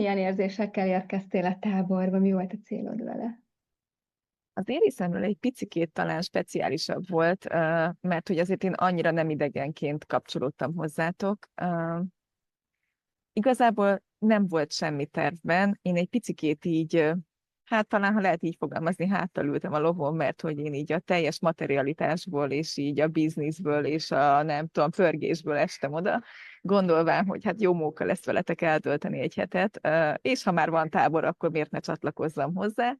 Milyen érzésekkel érkeztél a táborba? Mi volt a célod vele? Az én részemről egy picikét talán speciálisabb volt, mert hogy azért én annyira nem idegenként kapcsolódtam hozzátok. Igazából nem volt semmi tervben. Én egy picikét így, hát talán, ha lehet így fogalmazni, háttal ültem a lovon, mert hogy én így a teljes materialitásból, és így a bizniszből, és a nem tudom, pörgésből estem oda, gondolván, hogy hát jó móka lesz veletek eltölteni egy hetet, és ha már van tábor, akkor miért ne csatlakozzam hozzá.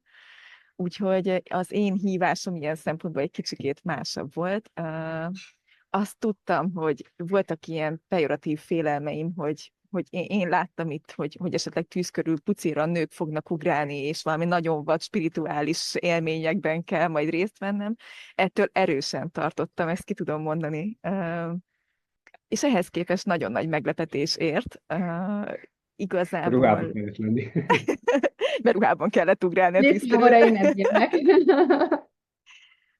Úgyhogy az én hívásom ilyen szempontból egy kicsikét másabb volt. Azt tudtam, hogy voltak ilyen pejoratív félelmeim, hogy én láttam itt, hogy esetleg tűz körül pucéran nők fognak ugrálni, és valami nagyon vad spirituális élményekben kell majd részt vennem. Ettől erősen tartottam, ezt ki tudom mondani. És ehhez képest nagyon nagy meglepetés ért. Ruhában Igazából kellett lenni. beruhában kellett ugrálni a tűz körül. Néptáborai nem ilyenek.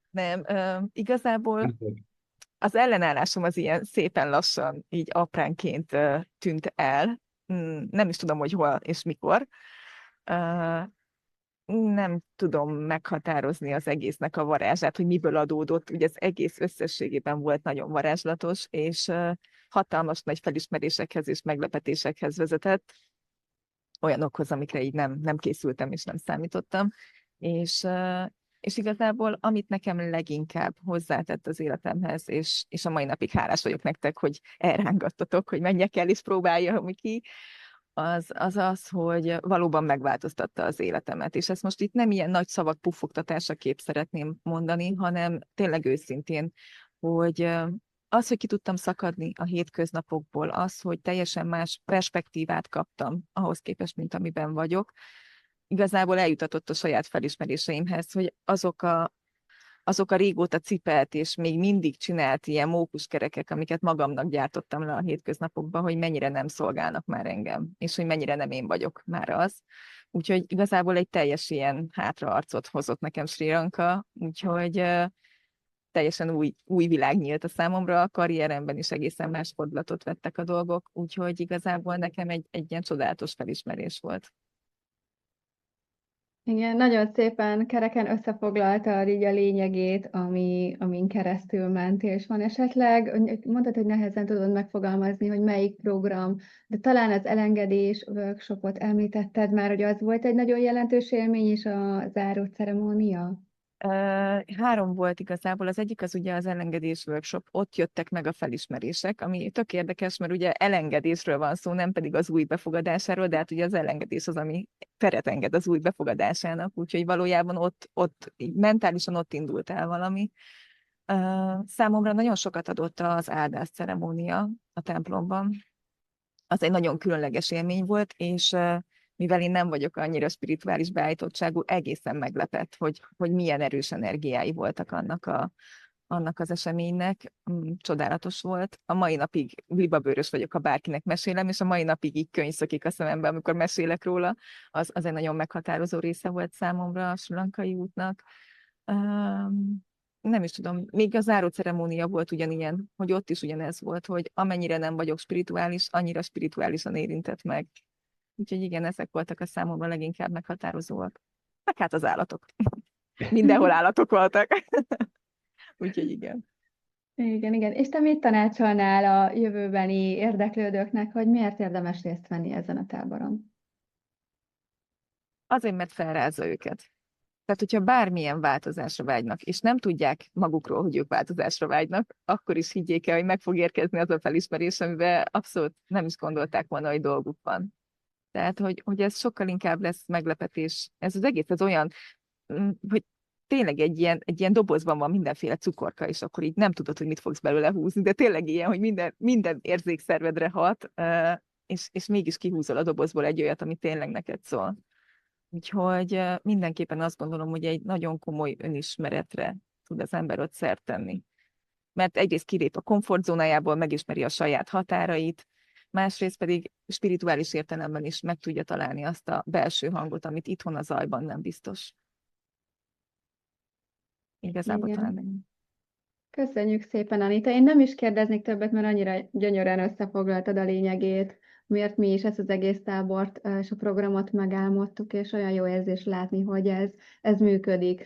Nem, igazából Nem tudom. az ellenállásom az ilyen szépen lassan, így apránként tűnt el. Nem is tudom, hogy hol és mikor. Ö, Nem tudom meghatározni az egésznek a varázsát, hogy miből adódott. Ugye az egész összességében volt nagyon varázslatos, és hatalmas nagy felismerésekhez és meglepetésekhez vezetett, olyanokhoz, amikre így nem készültem és nem számítottam. És, és igazából, amit nekem leginkább hozzátett az életemhez, és a mai napig hálás vagyok nektek, hogy elrángattatok, hogy menjek el és próbáljam ki, az, hogy valóban megváltoztatta az életemet. És ezt most itt nem ilyen nagy szavak puffogtatásaképp szeretném mondani, hanem tényleg őszintén, hogy az, hogy ki tudtam szakadni a hétköznapokból, az, hogy teljesen más perspektívát kaptam ahhoz képest, mint amiben vagyok, igazából eljutatott a saját felismeréseimhez, hogy azok a régóta cipelt és még mindig csinált ilyen mókuskerekek, amiket magamnak gyártottam le a hétköznapokban, hogy mennyire nem szolgálnak már engem, és hogy mennyire nem én vagyok már az. Úgyhogy igazából egy teljes ilyen hátraarcot hozott nekem Sri Lanka, úgyhogy teljesen új világ nyílt a számomra, a karrieremben is egészen más fordulatot vettek a dolgok, úgyhogy igazából nekem egy ilyen csodálatos felismerés volt. Igen, nagyon szépen kereken összefoglaltad így a lényegét, amin keresztül mentél, és van esetleg, mondtad, hogy nehezen tudod megfogalmazni, hogy melyik program, de talán az elengedés workshopot említetted már, hogy az volt egy nagyon jelentős élmény is a záró ceremónia? Három volt igazából, az egyik az ugye az elengedés workshop, ott jöttek meg a felismerések, ami tök érdekes, mert ugye elengedésről van szó, nem pedig az új befogadásáról, de hát ugye az elengedés az, ami teret enged az új befogadásának, úgyhogy valójában ott így mentálisan ott indult el valami. Számomra nagyon sokat adott az áldás ceremónia a templomban. Az egy nagyon különleges élmény volt, és mivel én nem vagyok annyira spirituális beállítottságú, egészen meglepett, hogy milyen erős energiái voltak annak az eseménynek. Csodálatos volt. A mai napig libabőrös vagyok, ha bárkinek mesélem, és a mai napig így könyv szökik a szemembe, amikor mesélek róla. Az egy nagyon meghatározó része volt számomra a sri lankai útnak. Nem is tudom, még a záró ceremónia volt ugyanilyen, hogy ott is ugyanez volt, hogy amennyire nem vagyok spirituális, annyira spirituálisan érintett meg. Úgyhogy igen, ezek voltak a számomra leginkább meghatározóak. Meg hát az állatok. Mindenhol állatok voltak. Úgyhogy igen. Igen, igen. És te mit tanácsolnál a jövőbeni érdeklődőknek, hogy miért érdemes részt venni ezen a táboron? Azért, mert felrázza őket. Tehát, hogyha bármilyen változásra vágynak, és nem tudják magukról, hogy ők változásra vágynak, akkor is higgyék el, hogy meg fog érkezni az a felismerés, amiben abszolút nem is gondolták volna, hogy dolguk van. Tehát, hogy ez sokkal inkább lesz meglepetés. Ez az egész, ez olyan, hogy tényleg egy ilyen dobozban van mindenféle cukorka, és akkor így nem tudod, hogy mit fogsz belőle húzni, de tényleg ilyen, hogy minden érzékszervedre hat, és mégis kihúzol a dobozból egy olyat, ami tényleg neked szól. Úgyhogy mindenképpen azt gondolom, hogy egy nagyon komoly önismeretre tud az ember ott szert tenni. Mert egyrészt kilép a komfortzónájából, megismeri a saját határait, másrészt pedig spirituális értelemben is meg tudja találni azt a belső hangot, amit itthon a zajban nem biztos. Igazából talán Igen. ennyi. Köszönjük szépen, Anita. Én nem is kérdeznék többet, mert annyira gyönyörűen összefoglaltad a lényegét miért mi is ezt az egész tábort és a programot megálmodtuk, és olyan jó érzés látni, hogy ez működik.